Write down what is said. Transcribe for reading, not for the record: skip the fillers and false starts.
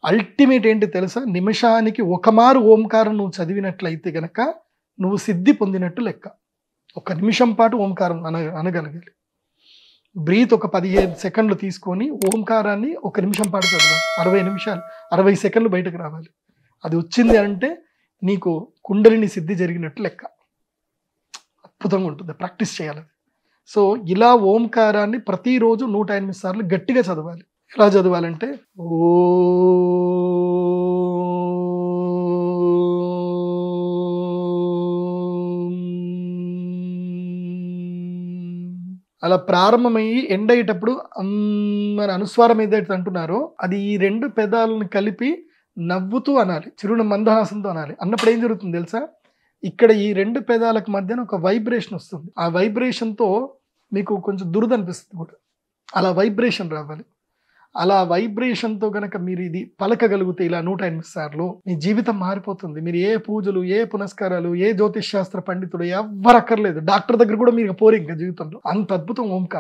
Ultimate ఏంటి తెలుసా? నిమిషానికి ఒక మారు ఓంకారం నువ్వు చదివినట్లయితే గనక నువ్వు సిద్ధి పొందినట్టు లెక్క. ఒక నిమిషం పాటు ఓంకారం అనగలగాలి. బ్రీత్ ఒక 15 సెకండ్లు తీసుకొని ఓంకారాన్ని ఒక నిమిషం పాటు చదవాలి. 60 నిమిషాలు 60 సెకండ్లు బయటకు రావాలి. అది వచ్చింది అంటే నీకు కుండలిని సిద్ధి జరిగినట్టు లెక్క. అద్భుతంగా ఉంటుంది. ప్రాక్టీస్ చేయాలి. సో ఇలా ఓంకారాన్ని ప్రతిరోజు 108 సార్లు గట్టిగా చదవాలి. ఎలా చదవాలంటే అలా ప్రారంభమయ్యి ఎండ్ అయ్యేటప్పుడు మన అనుస్వారం ఏదైతే అంటున్నారో అది ఈ 2 పెదాలను కలిపి నవ్వుతూ అనాలి. చిరున మందహాసంతో అనాలి. అన్నప్పుడు ఏం జరుగుతుంది తెలుసా? ఇక్కడ ఈ 2 పెదాలకు మధ్యన ఒక వైబ్రేషన్ వస్తుంది. ఆ వైబ్రేషన్తో మీకు కొంచెం దురద అనిపిస్తుంది కూడా. అలా వైబ్రేషన్ రావాలి. అలా వైబ్రేషన్తో గనక మీరు ఇది పలకగలిగితే ఇలా 108 సార్లు మీ జీవితం మారిపోతుంది. మీరు ఏ పూజలు, ఏ పునస్కారాలు, ఏ జ్యోతిష్ శాస్త్ర పండితుడు ఎవ్వరు అక్కర్లేదు. డాక్టర్ దగ్గర కూడా మీరు పోరు ఇంకా జీవితంలో. అంత అద్భుతం ఓంకారం.